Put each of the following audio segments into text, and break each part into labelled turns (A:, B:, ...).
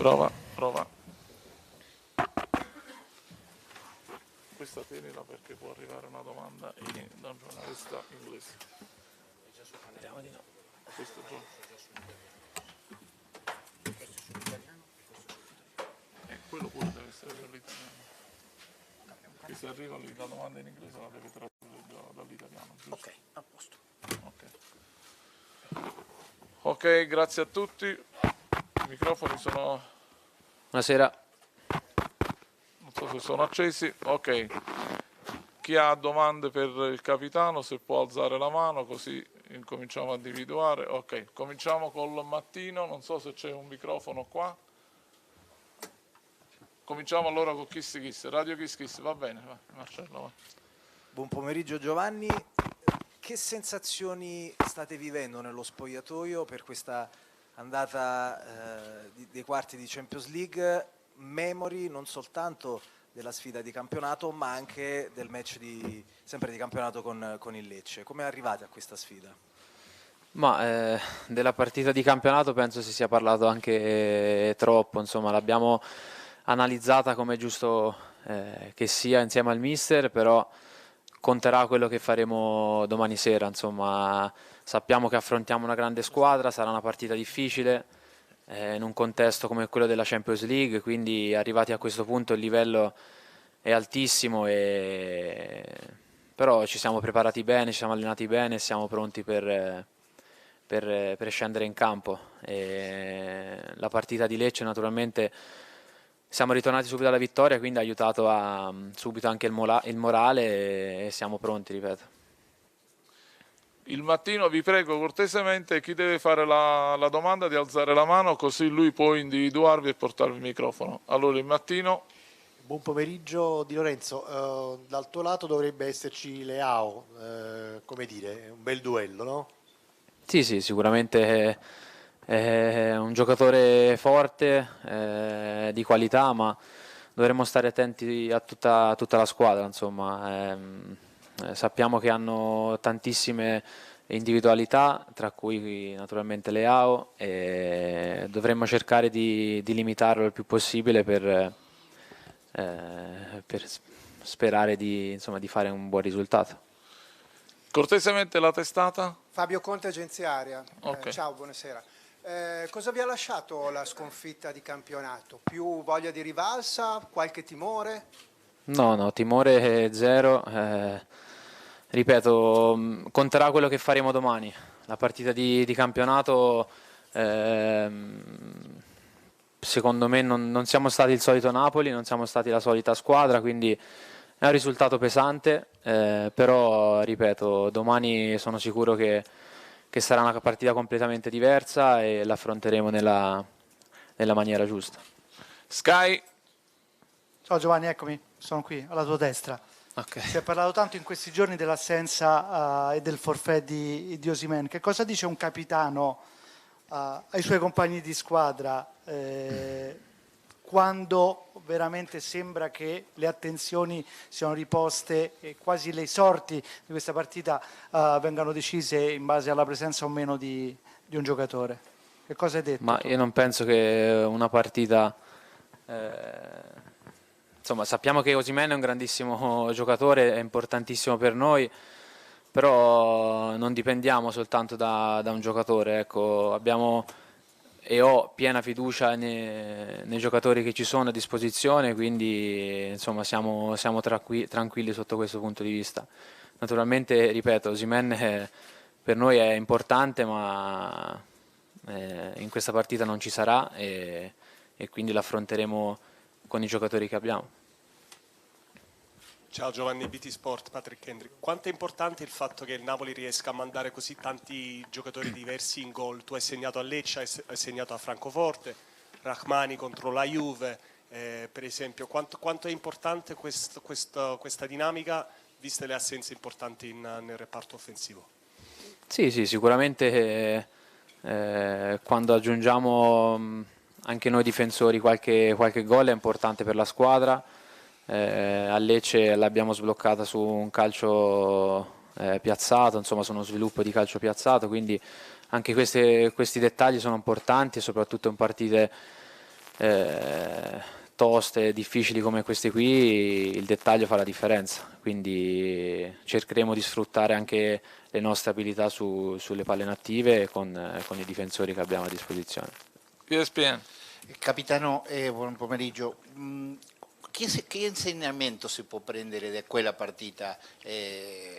A: Prova, prova. Questa tenila perché può arrivare una domanda da un giornalista inglese. Vediamo di no. Questo è già. Quello pure deve essere dall'italiano. Che se arriva la domanda in inglese la deve tradurre dall'italiano, giusto?
B: Ok, a posto.
A: Ok, grazie a tutti. I microfoni sono...
C: Buonasera.
A: Non so se sono accesi. Ok. Chi ha domande per il capitano, se può alzare la mano, così incominciamo a individuare. Ok, cominciamo col Mattino. Non so se c'è un microfono qua. Cominciamo allora con Kiss Kiss. Radio Kiss Kiss, va bene. Va. Marcello, va.
B: Buon pomeriggio Giovanni. Che sensazioni state vivendo nello spogliatoio per questa andata dei quarti di Champions League? Memori non soltanto della sfida di campionato, ma anche del match sempre di campionato con il Lecce. Come arrivate a questa sfida?
C: Ma della partita di campionato penso si sia parlato anche troppo, insomma l'abbiamo analizzata come è giusto che sia insieme al mister, però conterà quello che faremo domani sera, insomma sappiamo che affrontiamo una grande squadra, sarà una partita difficile in un contesto come quello della Champions League, quindi arrivati a questo punto il livello è altissimo, però ci siamo preparati bene, ci siamo allenati bene, siamo pronti per scendere in campo. La partita di Lecce naturalmente siamo ritornati subito alla vittoria, quindi ha aiutato subito anche il morale e siamo pronti, ripeto.
A: Il Mattino, vi prego cortesemente, chi deve fare la domanda di alzare la mano, così lui può individuarvi e portarvi il microfono. Allora il Mattino.
D: Buon pomeriggio Di Lorenzo, dal tuo lato dovrebbe esserci Leao, come dire, un bel duello, no?
C: Sì, sicuramente è un giocatore forte, di qualità, ma dovremmo stare attenti a tutta la squadra, insomma. Sappiamo che hanno tantissime individualità, tra cui naturalmente Leao, e dovremmo cercare di limitarlo il più possibile per sperare di fare un buon risultato.
A: Cortesemente la testata.
E: Fabio Conte, agenzia Aria.
A: Okay.
E: Ciao, buonasera. Cosa vi ha lasciato la sconfitta di campionato? Più voglia di rivalsa? Qualche timore?
C: No, timore zero. Ripeto, conterà quello che faremo domani. La partita di campionato, secondo me non siamo stati il solito Napoli, non siamo stati la solita squadra, quindi è un risultato pesante, però ripeto, domani sono sicuro che sarà una partita completamente diversa e l'affronteremo nella maniera giusta.
A: Sky.
F: Ciao Giovanni, eccomi, sono qui alla tua destra.
C: Okay.
F: Si è parlato tanto in questi giorni dell'assenza e del forfait di Osimhen. Che cosa dice un capitano ai suoi compagni di squadra quando veramente sembra che le attenzioni siano riposte e quasi le sorti di questa partita vengano decise in base alla presenza o meno di un giocatore? Che cosa hai detto?
C: Ma io non penso che una partita... Insomma, sappiamo che Osimhen è un grandissimo giocatore, è importantissimo per noi, però non dipendiamo soltanto da un giocatore. Ecco, abbiamo e ho piena fiducia nei giocatori che ci sono a disposizione, quindi insomma siamo tranquilli sotto questo punto di vista. Naturalmente, ripeto, Osimhen per noi è importante, ma in questa partita non ci sarà e quindi l'affronteremo con i giocatori che abbiamo.
G: Ciao Giovanni, BT Sport, Patrick Hendrick. Quanto è importante il fatto che il Napoli riesca a mandare così tanti giocatori diversi in gol? Tu hai segnato a Lecce, hai segnato a Francoforte, Rachmani contro la Juve, per esempio. Quanto è importante questa dinamica, viste le assenze importanti nel reparto offensivo?
C: Sì, sicuramente quando aggiungiamo anche noi difensori qualche gol è importante per la squadra. A Lecce l'abbiamo sbloccata su un calcio piazzato, insomma su uno sviluppo di calcio piazzato, quindi anche questi dettagli sono importanti, soprattutto in partite toste e difficili come queste qui, il dettaglio fa la differenza, quindi cercheremo di sfruttare anche le nostre abilità sulle palle inattive con i difensori che abbiamo a disposizione.
A: ESPN.
H: Capitano, buon pomeriggio. Che insegnamento si può prendere da quella partita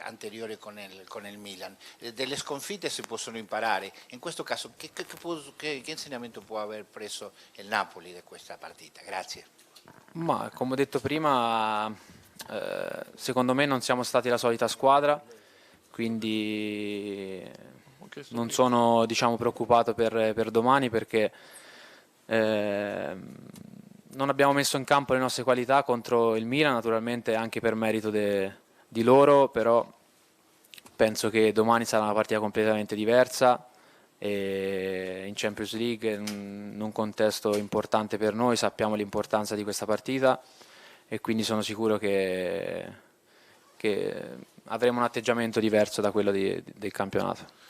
H: anteriore con il Milan? Delle sconfitte si possono imparare. In questo caso, che insegnamento può aver preso il Napoli da questa partita? Grazie.
C: Ma come ho detto prima, secondo me non siamo stati la solita squadra, quindi non sono, diciamo, preoccupato per domani, perché non abbiamo messo in campo le nostre qualità contro il Milan, naturalmente anche per merito di loro, però penso che domani sarà una partita completamente diversa e in Champions League, in un contesto importante per noi, sappiamo l'importanza di questa partita e quindi sono sicuro che avremo un atteggiamento diverso da quello del campionato.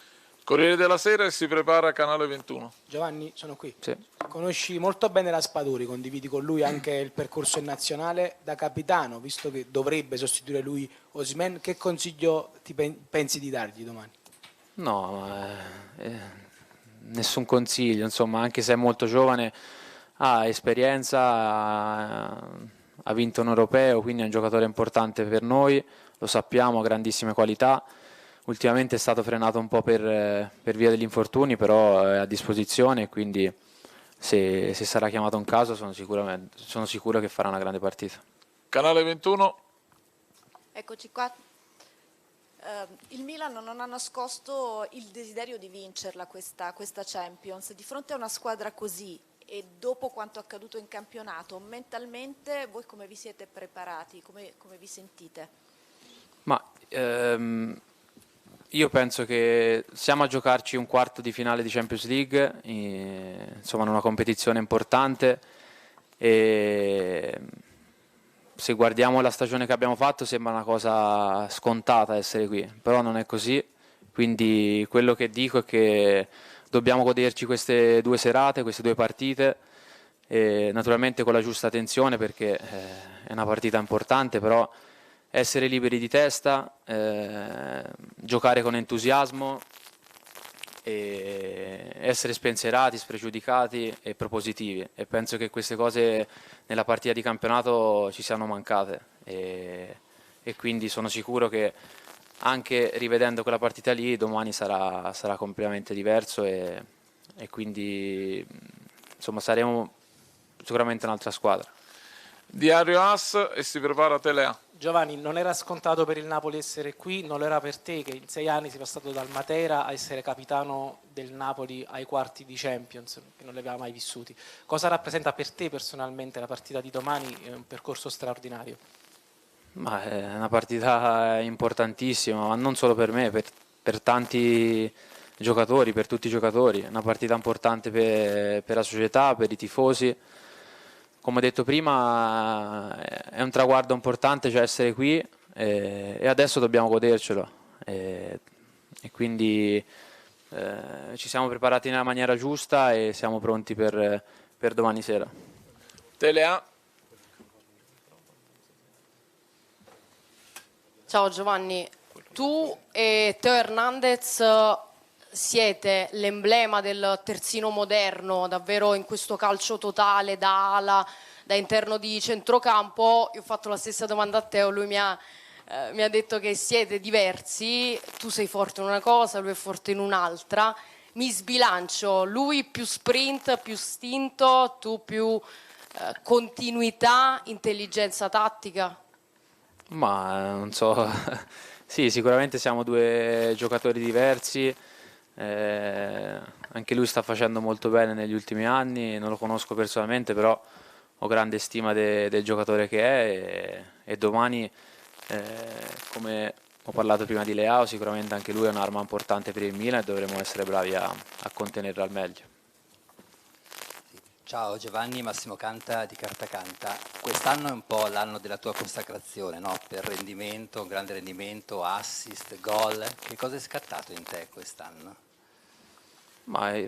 A: Corriere della Sera e si prepara Canale 21.
I: Giovanni, sono qui.
C: Sì.
I: Conosci molto bene Raspadori, condividi con lui anche il percorso in nazionale. Da capitano, visto che dovrebbe sostituire lui Osimhen, che consiglio pensi di dargli domani?
C: No, nessun consiglio, insomma, anche se è molto giovane, ha esperienza, ha vinto un europeo, quindi è un giocatore importante per noi, lo sappiamo, ha grandissime qualità. Ultimamente è stato frenato un po' per via degli infortuni, però è a disposizione, quindi se sarà chiamato in caso sono sicuro che farà una grande partita.
A: Canale 21.
J: Eccoci qua. Il Milan non ha nascosto il desiderio di vincerla questa Champions. Di fronte a una squadra così e dopo quanto accaduto in campionato, mentalmente voi come vi siete preparati? Come vi sentite?
C: Ma io penso che siamo a giocarci un quarto di finale di Champions League, insomma in una competizione importante, e se guardiamo la stagione che abbiamo fatto sembra una cosa scontata essere qui, però non è così, quindi quello che dico è che dobbiamo goderci queste due serate, queste due partite, naturalmente con la giusta attenzione, perché è una partita importante, però essere liberi di testa, giocare con entusiasmo, e essere spensierati, spregiudicati e propositivi, e penso che queste cose nella partita di campionato ci siano mancate e quindi sono sicuro che anche rivedendo quella partita lì domani sarà completamente diverso e quindi insomma saremo sicuramente un'altra squadra.
A: Diario AS e si prepara Telea.
F: Giovanni, non era scontato per il Napoli essere qui, non lo era per te che in 6 anni sei passato dal Matera a essere capitano del Napoli ai quarti di Champions, che non li aveva mai vissuti. Cosa rappresenta per te personalmente la partita di domani? È un percorso straordinario.
C: Ma è una partita importantissima, ma non solo per me, per tanti giocatori, per tutti i giocatori. È una partita importante per la società, per i tifosi. Come ho detto prima, è un traguardo importante, cioè essere qui, e adesso dobbiamo godercelo. E quindi ci siamo preparati nella maniera giusta e siamo pronti per domani sera.
A: Telea.
K: Ciao Giovanni, tu e Teo Hernandez siete l'emblema del terzino moderno, davvero in questo calcio totale da ala, da interno di centrocampo. Io ho fatto la stessa domanda a Teo, lui mi ha detto che siete diversi, tu sei forte in una cosa, lui è forte in un'altra. Mi sbilancio, lui più sprint, più istinto, tu più continuità, intelligenza tattica?
C: Ma non so, sì, sicuramente siamo due giocatori diversi. Anche lui sta facendo molto bene negli ultimi anni, non lo conosco personalmente, però ho grande stima del giocatore che è e domani, come ho parlato prima di Leao, sicuramente anche lui è un'arma importante per il Milan e dovremo essere bravi a contenerlo al meglio.
L: Ciao Giovanni, Massimo Canta di Carta Canta. Quest'anno è un po' l'anno della tua consacrazione, no? Per rendimento, un grande rendimento, assist, gol. Che cosa è scattato in te quest'anno?
C: Ma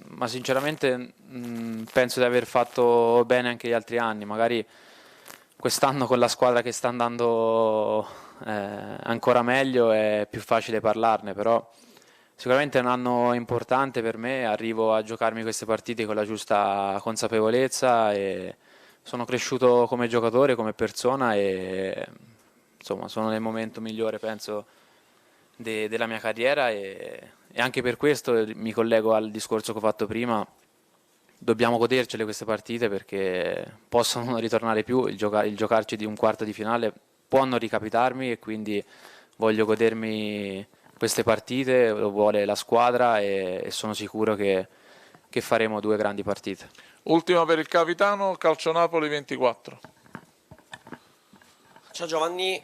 C: Ma sinceramente penso di aver fatto bene anche gli altri anni, magari quest'anno con la squadra che sta andando ancora meglio è più facile parlarne, però sicuramente è un anno importante per me, arrivo a giocarmi queste partite con la giusta consapevolezza e sono cresciuto come giocatore, come persona e insomma sono nel momento migliore penso della mia carriera e anche per questo mi collego al discorso che ho fatto prima, dobbiamo godercele queste partite perché possono non ritornare più, il giocarci di un quarto di finale può non ricapitarmi e quindi voglio godermi queste partite, lo vuole la squadra e sono sicuro che faremo 2 grandi partite.
A: Ultima per il capitano, Calcio Napoli 24.
M: Ciao Giovanni,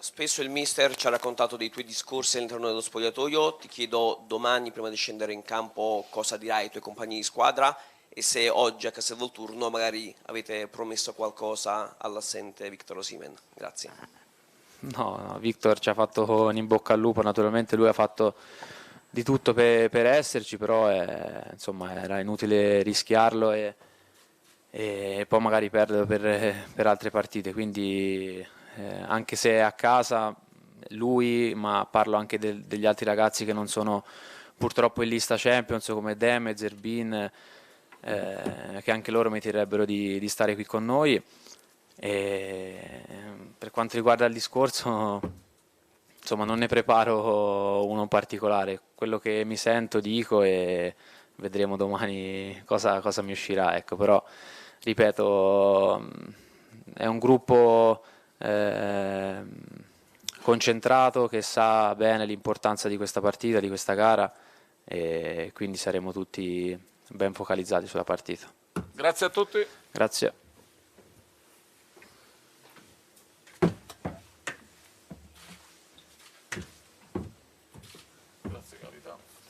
M: spesso il mister ci ha raccontato dei tuoi discorsi all'interno dello spogliatoio, ti chiedo domani prima di scendere in campo cosa dirai ai tuoi compagni di squadra e se oggi a Castelvolturno magari avete promesso qualcosa all'assente Victor Osimhen. Grazie.
C: No, Victor ci ha fatto un in bocca al lupo, naturalmente lui ha fatto di tutto per esserci, però insomma era inutile rischiarlo e poi magari perderlo per altre partite, quindi anche se è a casa lui, ma parlo anche degli altri ragazzi che non sono purtroppo in lista Champions come Deme, Zerbin, che anche loro meriterebbero di stare qui con noi. E per quanto riguarda il discorso, insomma non ne preparo uno in particolare, quello che mi sento dico e vedremo domani cosa mi uscirà, ecco, però ripeto è un gruppo concentrato che sa bene l'importanza di questa partita, di questa gara e quindi saremo tutti ben focalizzati sulla partita.
A: Grazie a tutti.
C: Grazie.